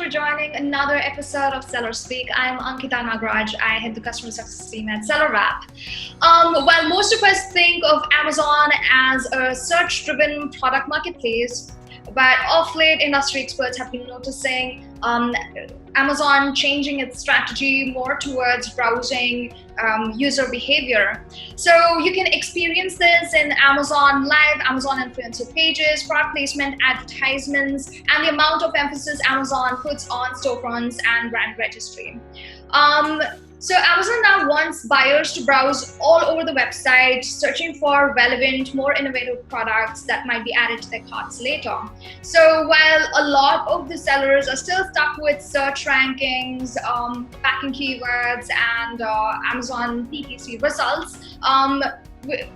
for joining another episode of SellerSpeak. I'm Ankitha. I head the customer success team at SellerApp. While most of us think of Amazon as a search-driven product marketplace, but of late, industry experts have been noticing Amazon changing its strategy more towards browsing user behavior. So you can experience this in Amazon Live, Amazon influencer pages, product placement, advertisements, and the amount of emphasis Amazon puts on storefronts and brand registry. So Amazon now wants buyers to browse all over the website, searching for relevant, more innovative products that might be added to their carts later. So while a lot of the sellers are still stuck with search rankings, backing keywords, and Amazon PPC results,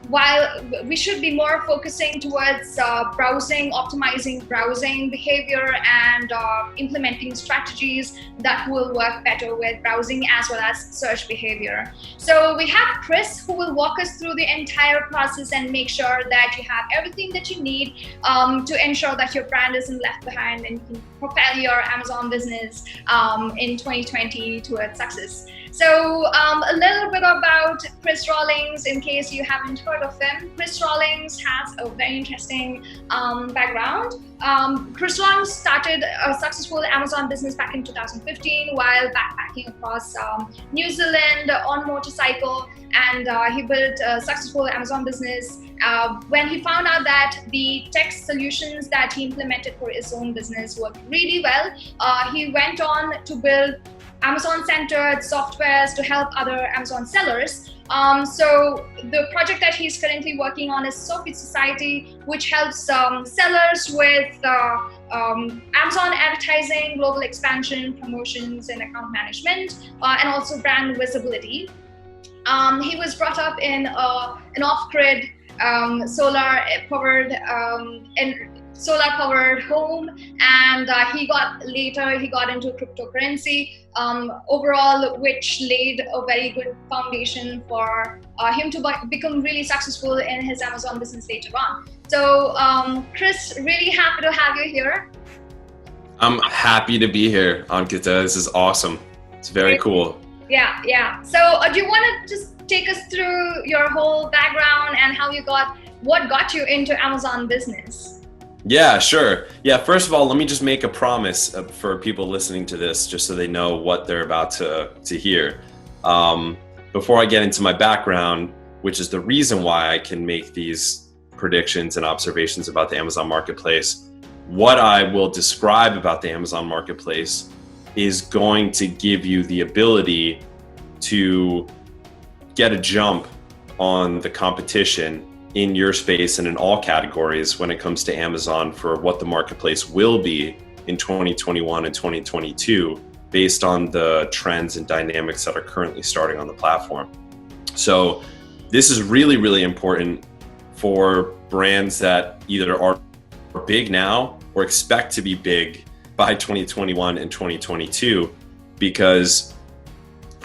while we should be more focusing towards browsing, optimizing browsing behavior, and implementing strategies that will work better with browsing as well as search behavior. So we have Chris, who will walk us through the entire process and make sure that you have everything that you need to ensure that your brand isn't left behind and you can propel your Amazon business in 2020 towards success. So a little bit about Chris Rawlings, in case you haven't heard of him. Chris Rawlings has a very interesting background. Chris Rawlings started a successful Amazon business back in 2015 while backpacking across New Zealand on motorcycle, and he built a successful Amazon business. When he found out that the tech solutions that he implemented for his own business worked really well, he went on to build Amazon-centered softwares to help other Amazon sellers. So the project that he's currently working on is Sophie Society, which helps sellers with Amazon advertising, global expansion, promotions, and account management, and also brand visibility. He was brought up in an off-grid solar-powered home, and he got into cryptocurrency overall, which laid a very good foundation for him to become really successful in his Amazon business later on. So Chris, really happy to have you here. I'm happy to be here, Ankitha. This is awesome. It's very cool. Yeah. So do you want to just take us through your whole background and what got you into Amazon business? Yeah, sure. Yeah, first of all, let me just make a promise for people listening to this, just so they know what they're about to hear. Before I get into my background, which is the reason why I can make these predictions and observations about the Amazon Marketplace, what I will describe about the Amazon Marketplace is going to give you the ability to get a jump on the competition in your space and in all categories when it comes to Amazon for what the marketplace will be in 2021 and 2022 based on the trends and dynamics that are currently starting on the platform. So this is really, really important for brands that either are big now or expect to be big by 2021 and 2022, because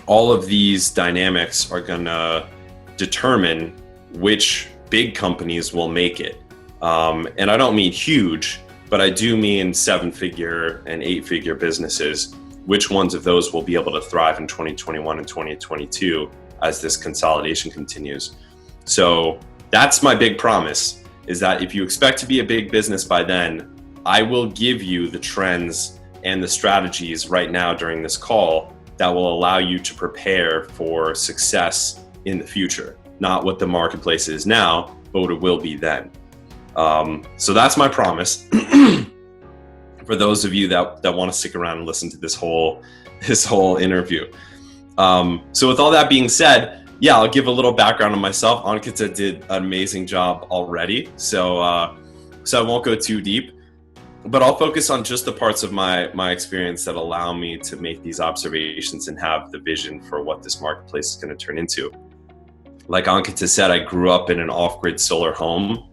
all of these dynamics are gonna determine which big companies will make it. And I don't mean huge, but I do mean 7-figure and 8-figure businesses. Which ones of those will be able to thrive in 2021 and 2022 as this consolidation continues? So that's my big promise, is that if you expect to be a big business by then, I will give you the trends and the strategies right now during this call that will allow you to prepare for success in the future. Not what the marketplace is now, but what it will be then. So that's my promise for those of you that want to stick around and listen to this whole interview. So with all that being said, yeah, I'll give a little background on myself. Ankitha did an amazing job already, so I won't go too deep, but I'll focus on just the parts of my experience that allow me to make these observations and have the vision for what this marketplace is going to turn into. Like Ankitha said, I grew up in an off-grid solar home.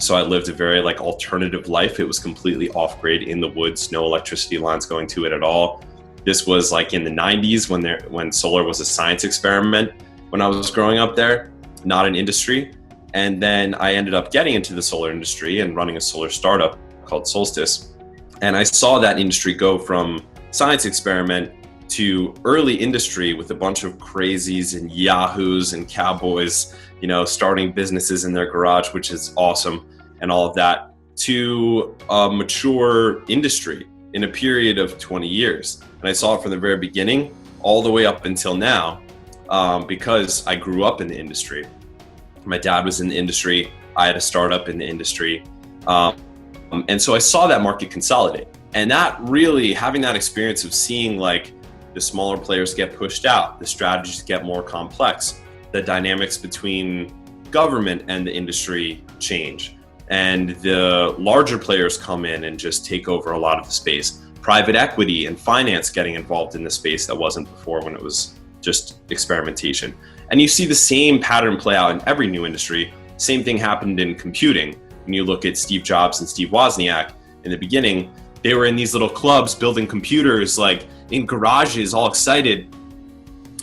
So I lived a very alternative life. It was completely off-grid in the woods, no electricity lines going to it at all. This was in the 90s when solar was a science experiment when I was growing up there, not an industry. And then I ended up getting into the solar industry and running a solar startup called Solstice. And I saw that industry go from science experiment to early industry with a bunch of crazies and yahoos and cowboys, starting businesses in their garage, which is awesome, and all of that, to a mature industry in a period of 20 years. And I saw it from the very beginning all the way up until now, because I grew up in the industry. My dad was in the industry. I had a startup in the industry. And so I saw that market consolidate. And that really, having that experience of seeing like the smaller players get pushed out, the strategies get more complex, the dynamics between government and the industry change, and the larger players come in and just take over a lot of the space. Private equity and finance getting involved in the space that wasn't before when it was just experimentation. And you see the same pattern play out in every new industry. Same thing happened in computing. When you look at Steve Jobs and Steve Wozniak in the beginning, they were in these little clubs building computers, like in garages, all excited.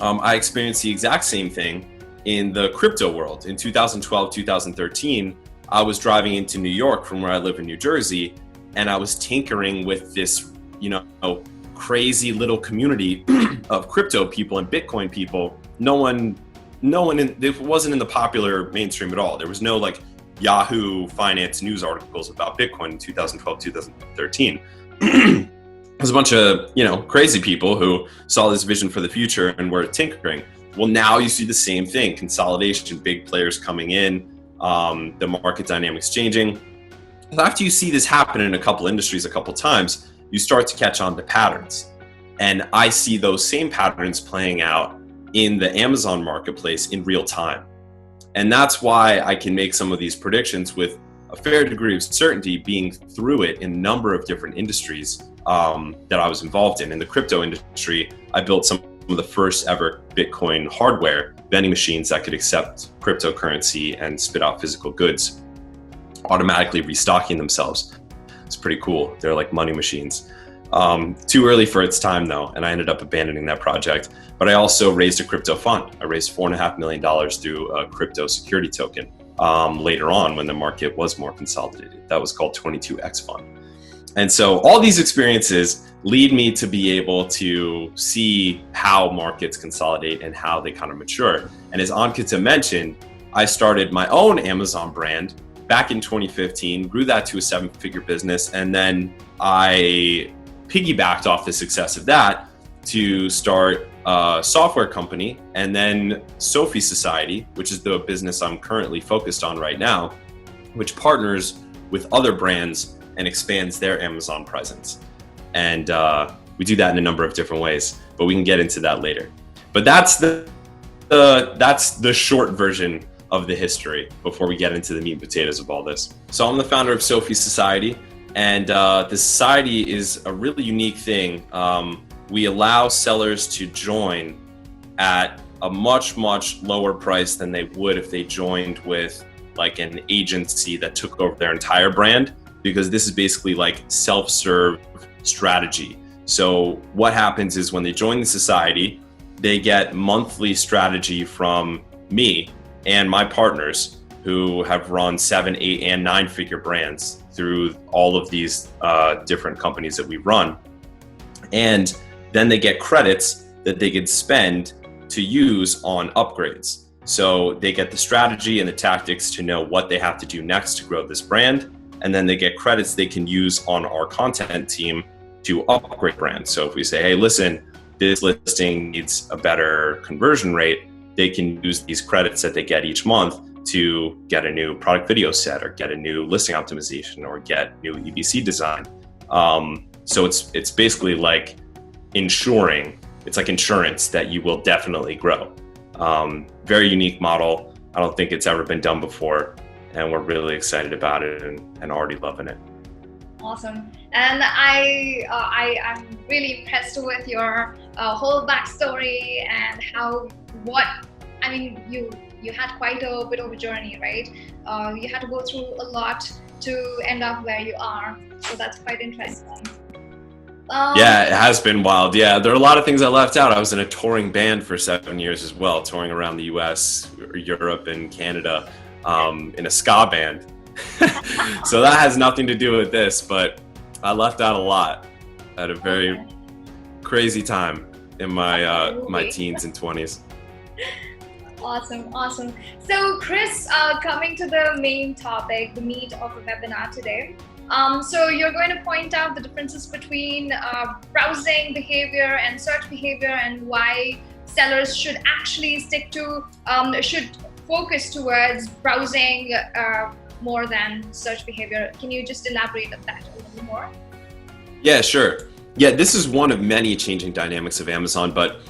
I experienced the exact same thing in the crypto world. In 2012, 2013, I was driving into New York from where I live in New Jersey, and I was tinkering with this, crazy little community of crypto people and Bitcoin people. No one, it wasn't in the popular mainstream at all. There was no like Yahoo Finance news articles about Bitcoin in 2012, 2013. It was a bunch of, crazy people who saw this vision for the future and were tinkering. Well, now you see the same thing, consolidation, big players coming in, the market dynamics changing. After you see this happen in a couple industries a couple times, you start to catch on to patterns. And I see those same patterns playing out in the Amazon marketplace in real time. And that's why I can make some of these predictions with a fair degree of certainty, being through it in a number of different industries that I was involved in. In the crypto industry, I built some of the first ever Bitcoin hardware vending machines that could accept cryptocurrency and spit out physical goods, automatically restocking themselves. It's pretty cool. They're like money machines. Too early for its time though, and I ended up abandoning that project. But I also raised a crypto fund. I raised $4.5 million through a crypto security token later on when the market was more consolidated. That was called 22X Fund. And so all these experiences lead me to be able to see how markets consolidate and how they kind of mature. And as Ankitha mentioned, I started my own Amazon brand back in 2015, grew that to a 7-figure business, and then I piggybacked off the success of that to start a software company, and then Sophie Society, which is the business I'm currently focused on right now, which partners with other brands and expands their Amazon presence. And we do that in a number of different ways, but we can get into that later. But that's the short version of the history before we get into the meat and potatoes of all this. So I'm the founder of Sophie Society, and the society is a really unique thing. We allow sellers to join at a much, much lower price than they would if they joined with like an agency that took over their entire brand, because this is basically like self-serve strategy. So what happens is when they join the society, they get monthly strategy from me and my partners who have run 7, 8, and 9-figure brands through all of these different companies that we run. And then they get credits that they could spend to use on upgrades. So they get the strategy and the tactics to know what they have to do next to grow this brand. And then they get credits they can use on our content team to upgrade brands. So if we say, hey, listen, this listing needs a better conversion rate, they can use these credits that they get each month to get a new product video set, or get a new listing optimization, or get new EBC design. So it's basically like it's like insurance that you will definitely grow. Very unique model. I don't think it's ever been done before, and we're really excited about it and already loving it. Awesome. And I'm really impressed with your whole backstory and you had quite a bit of a journey, right? You had to go through a lot to end up where you are. So that's quite interesting. Yeah, it has been wild. Yeah, there are a lot of things I left out. I was in a touring band for 7 years as well, touring around the US, Europe, and Canada in a ska band. So that has nothing to do with this, but I left out a lot at a very Okay. crazy time in my my Absolutely. teens and 20s. Awesome, awesome. So, Chris, coming to the main topic, the meat of the webinar today. So, you're going to point out the differences between browsing behavior and search behavior, and why sellers should actually should focus towards browsing more than search behavior. Can you just elaborate on that a little more? Yeah, sure. Yeah, this is one of many changing dynamics of Amazon, but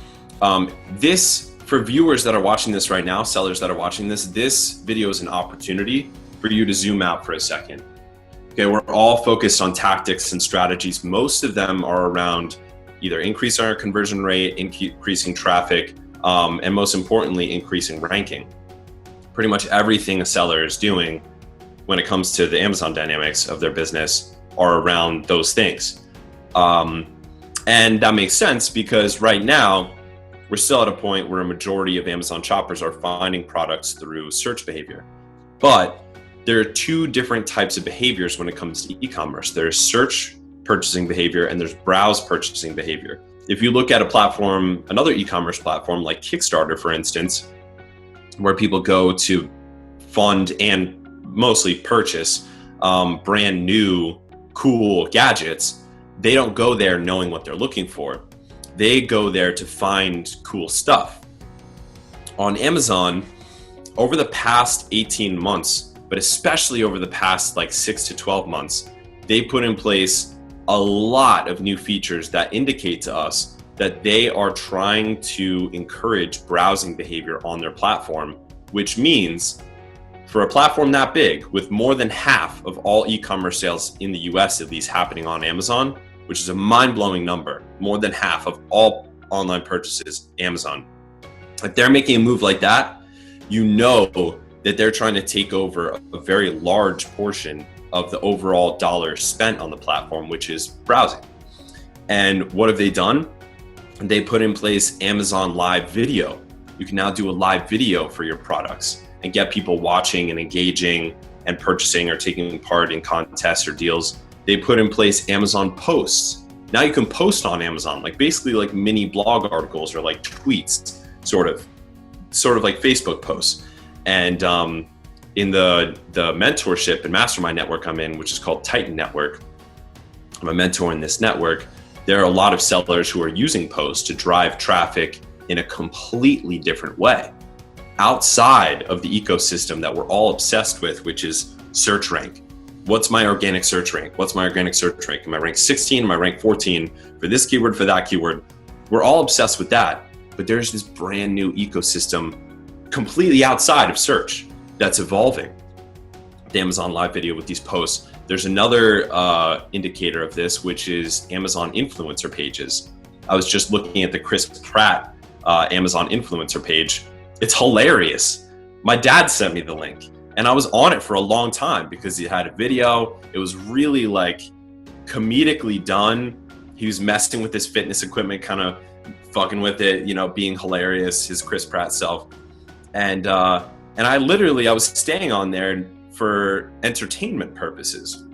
this, for viewers that are watching this right now, sellers that are watching this video is an opportunity for you to zoom out for a second. Okay, we're all focused on tactics and strategies. Most of them are around either increasing our conversion rate, increasing traffic, and most importantly, increasing ranking. Pretty much everything a seller is doing when it comes to the Amazon dynamics of their business are around those things. And that makes sense because right now, we're still at a point where a majority of Amazon shoppers are finding products through search behavior. But there are two different types of behaviors when it comes to e-commerce. There's search purchasing behavior and there's browse purchasing behavior. If you look at a platform, another e-commerce platform like Kickstarter, for instance, where people go to fund and mostly purchase brand new, cool gadgets, they don't go there knowing what they're looking for. They go there to find cool stuff. On Amazon, over the past 18 months, but especially over the past like 6 to 12 months, they put in place a lot of new features that indicate to us that they are trying to encourage browsing behavior on their platform, which means for a platform that big, with more than half of all e-commerce sales in the US at least happening on Amazon, which is a mind-blowing number, more than half of all online purchases, Amazon. If they're making a move like that, you know that they're trying to take over a very large portion of the overall dollars spent on the platform, which is browsing. And what have they done? They put in place Amazon Live Video. You can now do a live video for your products and get people watching and engaging and purchasing or taking part in contests or deals. They put in place Amazon Posts. Now you can post on Amazon, like basically like mini blog articles or like tweets, sort of like Facebook posts. And in the mentorship and mastermind network I'm in, which is called Titan Network, I'm a mentor in this network. There are a lot of sellers who are using posts to drive traffic in a completely different way, outside of the ecosystem that we're all obsessed with, which is search rank. What's my organic search rank? What's my organic search rank? Am I rank 16? Am I rank 14 for this keyword, for that keyword? We're all obsessed with that, but there's this brand new ecosystem completely outside of search that's evolving. The Amazon Live Video with these posts. There's another indicator of this, which is Amazon influencer pages. I was just looking at the Chris Pratt Amazon influencer page. It's hilarious. My dad sent me the link. And I was on it for a long time because he had a video. It was really like comedically done. He was messing with his fitness equipment, kind of fucking with it, you know, being hilarious, his Chris Pratt self. And I was staying on there for entertainment purposes.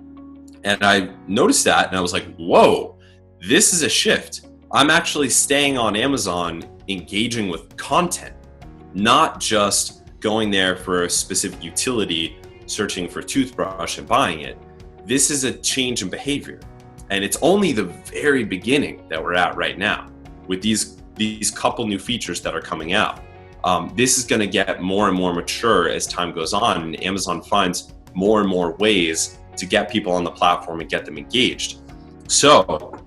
And I noticed that and I was like, whoa, this is a shift. I'm actually staying on Amazon, engaging with content, not just going there for a specific utility, searching for toothbrush and buying it. This is a change in behavior. And it's only the very beginning that we're at right now with these couple new features that are coming out. This is going to get more and more mature as time goes on, and Amazon finds more and more ways to get people on the platform and get them engaged. So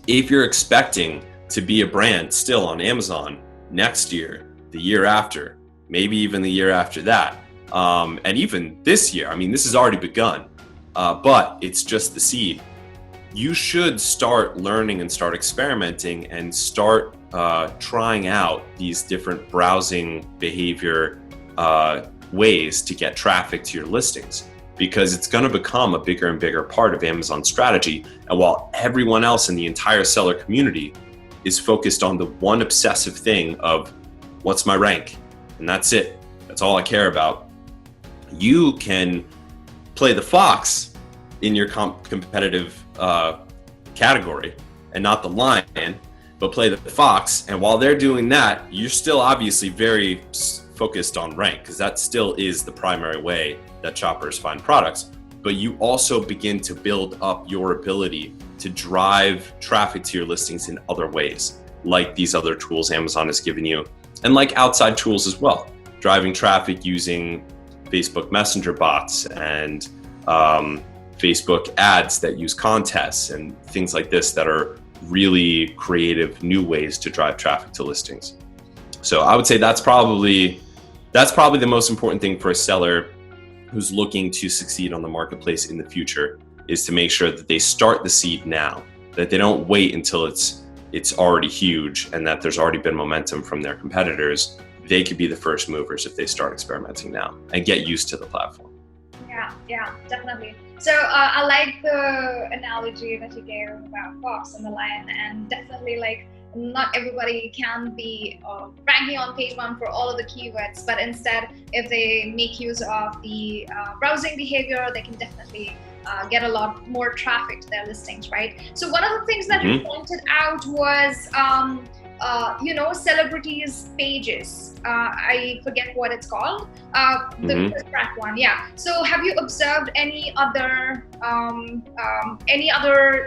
if you're expecting to be a brand still on Amazon next year, the year after, maybe even the year after that, and even this year, I mean, this has already begun, but it's just the seed. You should start learning and start experimenting and start trying out these different browsing behavior ways to get traffic to your listings, because it's going to become a bigger and bigger part of Amazon's strategy. And while everyone else in the entire seller community is focused on the one obsessive thing of what's my rank, and that's it, that's all I care about, you can play the fox in your competitive category and not the lion, but play the fox. And while they're doing that, you're still obviously very focused on rank, because that still is the primary way that shoppers find products. But you also begin to build up your ability to drive traffic to your listings in other ways, like these other tools Amazon has given you, and like outside tools as well, driving traffic using Facebook Messenger bots and Facebook ads that use contests and things like this that are really creative new ways to drive traffic to listings. So I would say that's probably the most important thing for a seller who's looking to succeed on the marketplace in the future, is to make sure that they start the seed now, that they don't wait until it's already huge and that there's already been momentum from their competitors. They could be the first movers if they start experimenting now and get used to the platform. Yeah, definitely. So I like the analogy that you gave about fox and the lion, and definitely like not everybody can be ranking on page 1 for all of the keywords, but instead if they make use of the browsing behavior, they can definitely get a lot more traffic to their listings, right? So one of the things that you pointed out was celebrities pages. I forget what it's called. The track one, yeah. So have you observed any other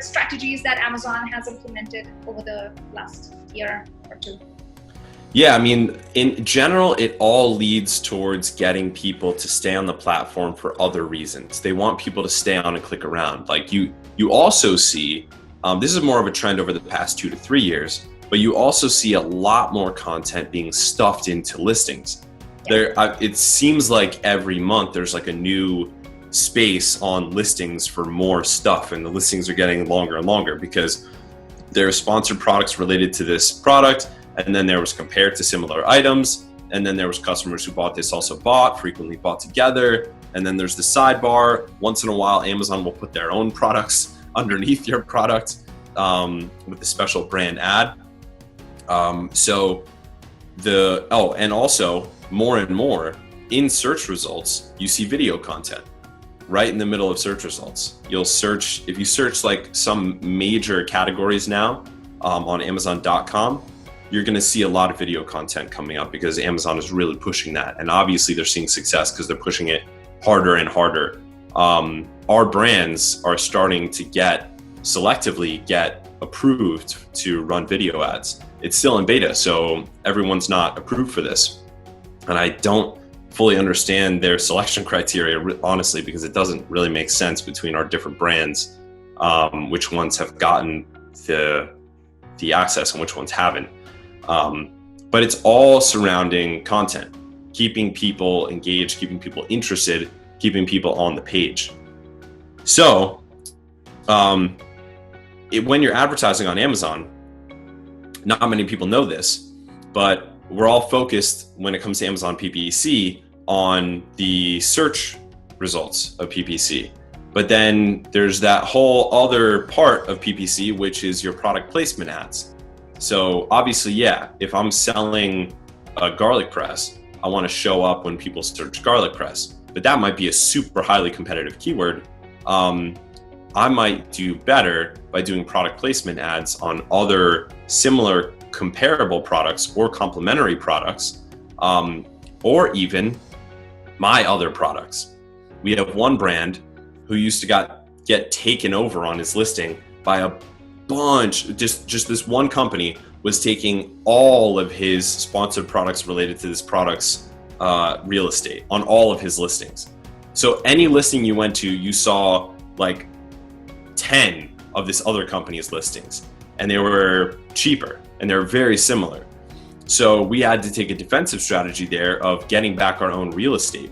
strategies that Amazon has implemented over the last year or two? Yeah, I mean, in general, it all leads towards getting people to stay on the platform for other reasons. They want people to stay on and click around. Like you also see, this is more of a trend over the past 2 to 3 years, but you also see a lot more content being stuffed into listings. It seems like every month there's like a new space on listings for more stuff, and the listings are getting longer and longer because there are sponsored products related to this product, and then there was compared to similar items, and then there was customers who bought this also frequently bought together, and then there's the sidebar. Once in a while, Amazon will put their own products underneath your product with a special brand ad. And also more and more in search results, you see video content right in the middle of search results. If you search like some major categories now on Amazon.com, you're going to see a lot of video content coming up because Amazon is really pushing that. And obviously they're seeing success because they're pushing it harder and harder. Our brands are starting to selectively get approved to run video ads. It's still in beta, so everyone's not approved for this. And I don't fully understand their selection criteria, honestly, because it doesn't really make sense between our different brands, which ones have gotten the access and which ones haven't. But it's all surrounding content, keeping people engaged, keeping people interested, keeping people on the page. So when you're advertising on Amazon, not many people know this, but we're all focused when it comes to Amazon PPC on the search results of PPC. But then there's that whole other part of PPC, which is your product placement ads. So obviously, yeah, if I'm selling a garlic press, I want to show up when people search garlic press, but that might be a super highly competitive keyword. I might do better by doing product placement ads on other similar comparable products or complementary products, or even my other products. We have one brand who used to get taken over on his listing by a bunch, just this one company was taking all of his sponsored products related to this product's real estate on all of his listings. So any listing you went to, you saw like 10 of this other company's listings, and they were cheaper and they're very similar. So we had to take a defensive strategy there of getting back our own real estate.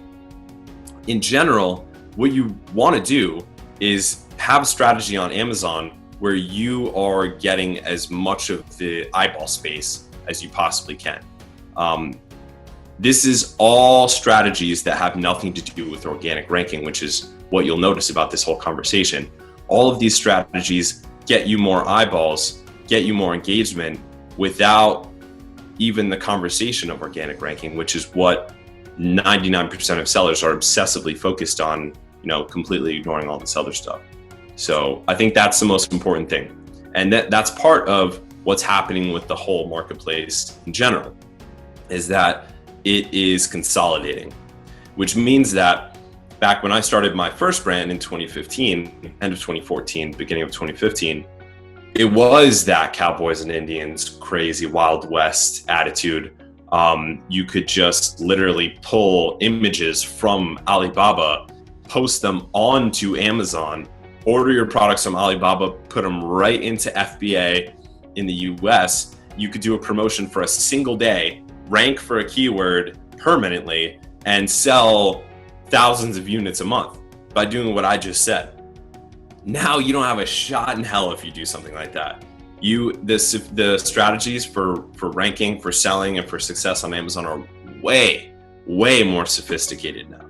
In general, what you want to do is have a strategy on Amazon where you are getting as much of the eyeball space as you possibly can. This is all strategies that have nothing to do with organic ranking, which is what you'll notice about this whole conversation. All of these strategies get you more eyeballs, get you more engagement without even the conversation of organic ranking, which is what 99% of sellers are obsessively focused on, completely ignoring all this other stuff. So I think that's the most important thing. And that's part of what's happening with the whole marketplace in general, is that it is consolidating, which means that back when I started my first brand in 2015, end of 2014, beginning of 2015, it was that cowboys and Indians, crazy Wild West attitude. You could just literally pull images from Alibaba, post them onto Amazon, order your products from Alibaba, put them right into FBA in the US. You could do a promotion for a single day, rank for a keyword permanently, and sell thousands of units a month by doing what I just said. Now you don't have a shot in hell if you do something like that. The strategies for ranking, for selling, and for success on Amazon are way more sophisticated now.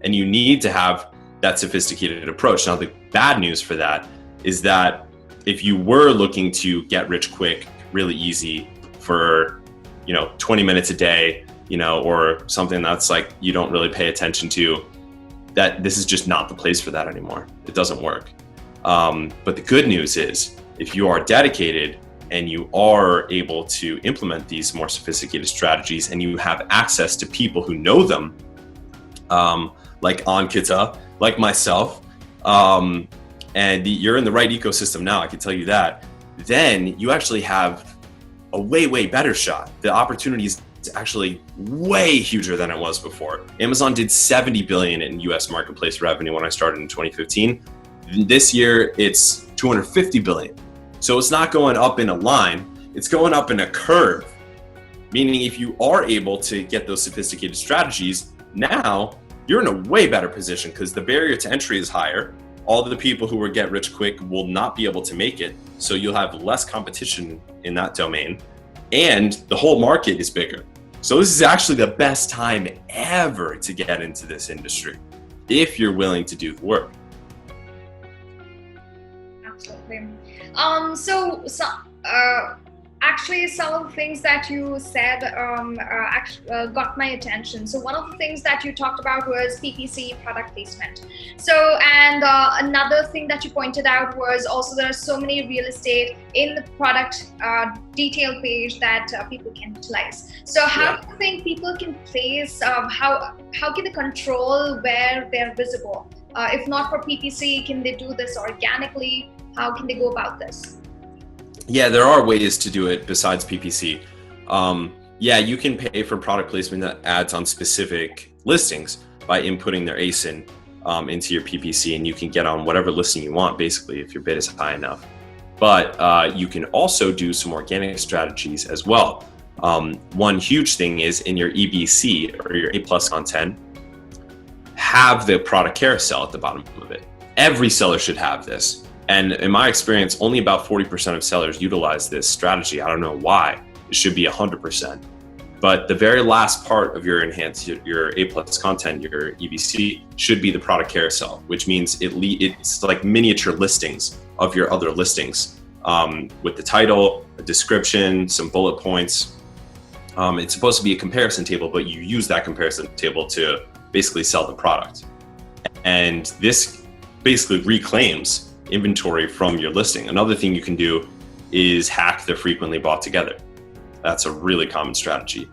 And you need to have that sophisticated approach. Now, the bad news for that is that if you were looking to get rich quick, really easy for, 20 minutes a day, or something that's like you don't really pay attention to, that this is just not the place for that anymore. It doesn't work. But the good news is, if you are dedicated and you are able to implement these more sophisticated strategies and you have access to people who know them, like Ankitha, like myself, and you're in the right ecosystem now, I can tell you that, then you actually have a way better shot. The opportunity is actually way huger than it was before. Amazon did 70 billion in US marketplace revenue when I started in 2015. This year, it's 250 billion. So it's not going up in a line, it's going up in a curve. Meaning if you are able to get those sophisticated strategies, now you're in a way better position because the barrier to entry is higher. All of the people who will get rich quick will not be able to make it. So you'll have less competition in that domain. And the whole market is bigger. So this is actually the best time ever to get into this industry, if you're willing to do the work. Absolutely. Actually, some of the things that you said got my attention. So one of the things that you talked about was PPC, product placement. So, and another thing that you pointed out was also there are so many real estate in the product detail page that people can utilize. So how do you think people can place, how can they control where they're visible? If not for PPC, can they do this organically? How can they go about this? Yeah, there are ways to do it besides PPC. You can pay for product placement that ads on specific listings by inputting their ASIN into your PPC, and you can get on whatever listing you want, basically, if your bid is high enough. But you can also do some organic strategies as well. One huge thing is in your EBC or your A+ content, have the product carousel at the bottom of it. Every seller should have this. And in my experience, only about 40% of sellers utilize this strategy. I don't know why. It should be 100%. But the very last part of your your A+ content, your EBC, should be the product carousel, which means it's like miniature listings of your other listings with the title, a description, some bullet points. It's supposed to be a comparison table, but you use that comparison table to basically sell the product. And this basically reclaims inventory from your listing. Another thing you can do is hack the frequently bought together. That's a really common strategy.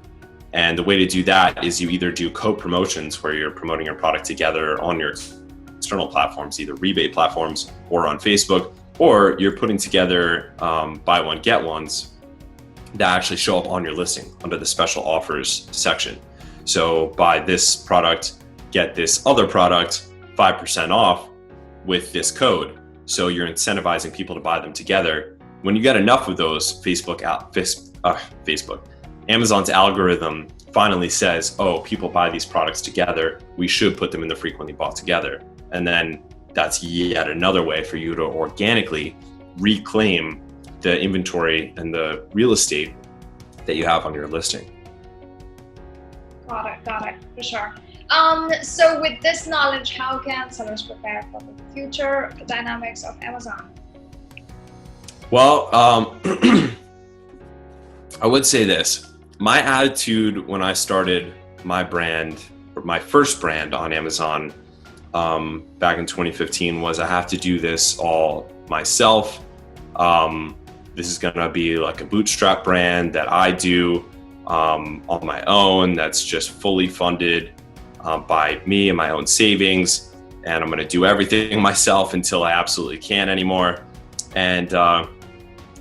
And the way to do that is you either do co-promotions where you're promoting your product together on your external platforms, either rebate platforms or on Facebook, or you're putting together buy one, get ones that actually show up on your listing under the special offers section. So buy this product, get this other product 5% off with this code. So you're incentivizing people to buy them together. When you get enough of those, Amazon's algorithm finally says, oh, people buy these products together, we should put them in the frequently bought together. And then that's yet another way for you to organically reclaim the inventory and the real estate that you have on your listing. Got it, for sure. So with this knowledge, how can sellers prepare for the future dynamics of Amazon? Well, I would say this. My attitude when I started my brand, or my first brand on Amazon, back in 2015 was I have to do this all myself. This is gonna be like a bootstrap brand that I do on my own, that's just fully funded by me and my own savings. And I'm gonna do everything myself until I absolutely can't anymore. And I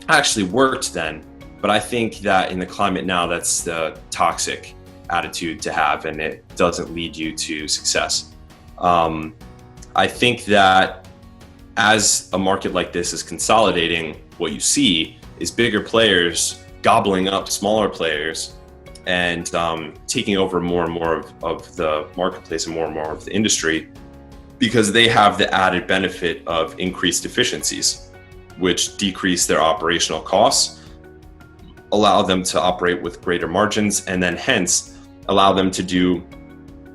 actually worked then, but I think that in the climate now, that's the toxic attitude to have, and it doesn't lead you to success. I think that as a market like this is consolidating, what you see is bigger players gobbling up smaller players and taking over more and more of the marketplace and more of the industry, because they have the added benefit of increased efficiencies, which decrease their operational costs, allow them to operate with greater margins, and then hence allow them to do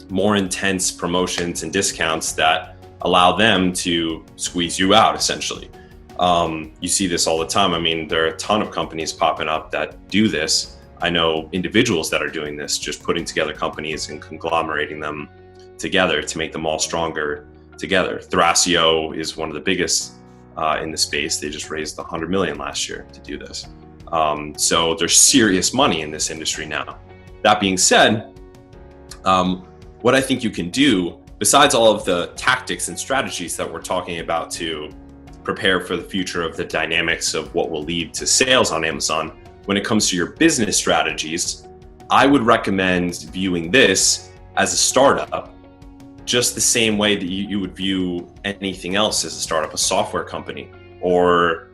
more intense promotions and discounts that allow them to squeeze you out, essentially. You see this all the time. I mean, there are a ton of companies popping up that do this. I know individuals that are doing this, just putting together companies and conglomerating them together to make them all stronger together. Thrasio is one of the biggest in the space. They just raised $100 million last year to do this. So there's serious money in this industry now. That being said, what I think you can do, besides all of the tactics and strategies that we're talking about to prepare for the future of the dynamics of what will lead to sales on Amazon, when it comes to your business strategies, I would recommend viewing this as a startup, just the same way that you would view anything else as a startup, a software company or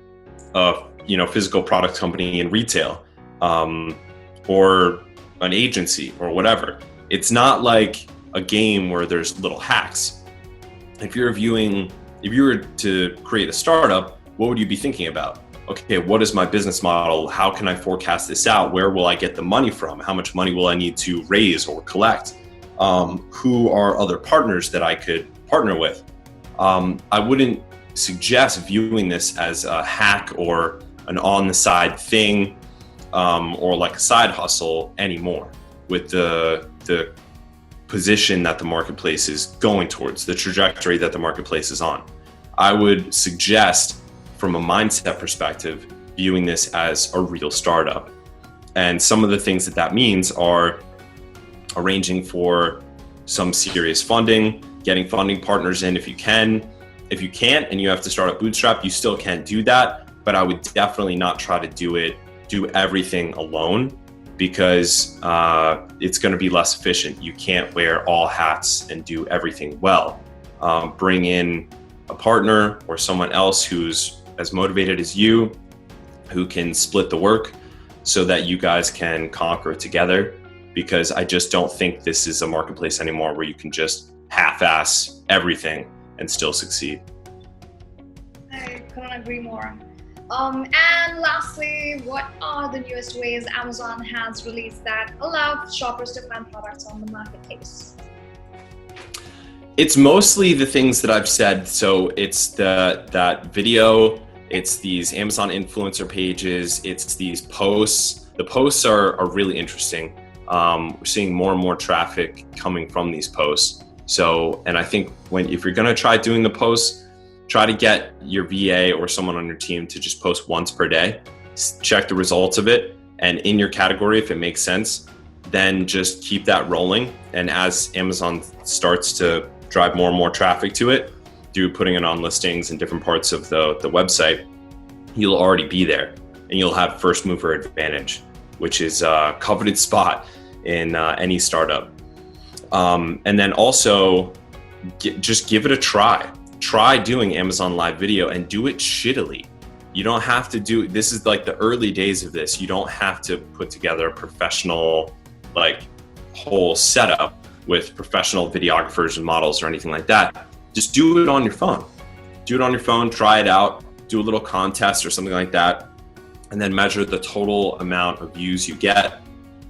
a physical product company in retail, or an agency or whatever. It's not like a game where there's little hacks. If you were to create a startup, what would you be thinking about? Okay, what is my business model? How can I forecast this out? Where will I get the money from? How much money will I need to raise or collect? Who are other partners that I could partner with? I wouldn't suggest viewing this as a hack or an on-the-side thing, or like a side hustle anymore, with the position that the marketplace is going towards, the trajectory that the marketplace is on. I would suggest, from a mindset perspective, viewing this as a real startup. And some of the things that means are arranging for some serious funding, getting funding partners in if you can. If you can't and you have to start a bootstrap, you still can't do that. But I would definitely not try to do everything alone, because it's going to be less efficient. You can't wear all hats and do everything well. Bring in a partner or someone else who's as motivated as you, who can split the work so that you guys can conquer together, because I just don't think this is a marketplace anymore where you can just half-ass everything and still succeed. I couldn't agree more. And lastly, what are the newest ways Amazon has released that allow shoppers to find products on the marketplace? It's mostly the things that I've said. So it's that video, it's these Amazon influencer pages, it's these posts. The posts are really interesting. We're seeing more and more traffic coming from these posts. So, and I think if you're gonna try doing the posts, try to get your VA or someone on your team to just post once per day, check the results of it, and in your category, if it makes sense, then just keep that rolling. And as Amazon starts to drive more and more traffic to it, through putting it on listings in different parts of the website, you'll already be there and you'll have first mover advantage, which is a coveted spot in any startup. And then also just give it a try. Try doing Amazon Live Video and do it shittily. You don't have to this is like the early days of this. You don't have to put together a professional, whole setup with professional videographers and models or anything like that. Just do it on your phone. Do it on your phone, try it out, do a little contest or something like that, and then measure the total amount of views you get,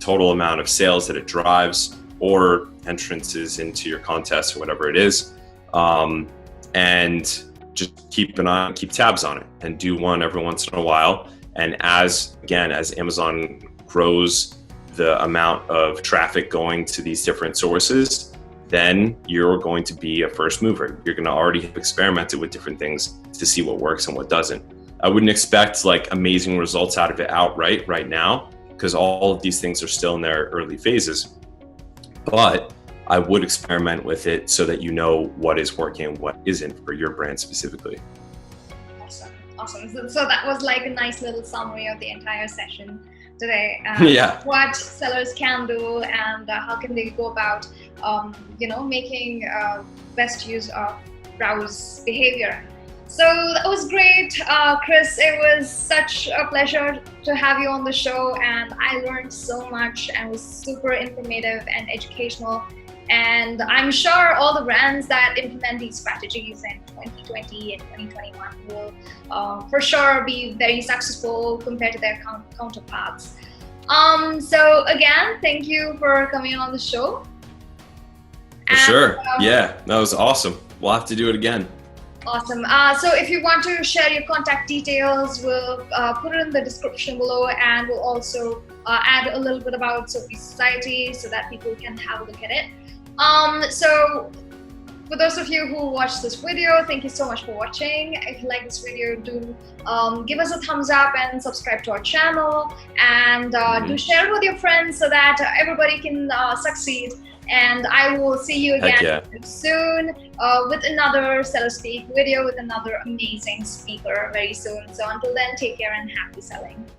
total amount of sales that it drives, or entrances into your contest or whatever it is. And just keep tabs on it and do one every once in a while. And as Amazon grows the amount of traffic going to these different sources, then you're going to be a first mover. You're going to already have experimented with different things to see what works and what doesn't. I wouldn't expect like amazing results out of it outright right now, because all of these things are still in their early phases. But I would experiment with it so that you know what is working and what isn't for your brand specifically. Awesome. So that was like a nice little summary of the entire session today. Yeah. What sellers can do and how can they go about, making best use of browse behavior. So that was great, Chris. It was such a pleasure to have you on the show, and I learned so much and was super informative and educational. And I'm sure all the brands that implement these strategies in 2020 and 2021 will for sure be very successful compared to their counterparts. So again, thank you for coming on the show. For sure. Yeah, that was awesome. We'll have to do it again. Awesome. So if you want to share your contact details, we'll put it in the description below, and we'll also add a little bit about Sophie Society so that people can have a look at it. So for those of you who watched this video, thank you so much for watching. If you like this video, do give us a thumbs up and subscribe to our channel, and do share it with your friends so that everybody can succeed. And I will see you again soon with another SellerSpeak video with another amazing speaker very soon. So until then, take care and happy selling.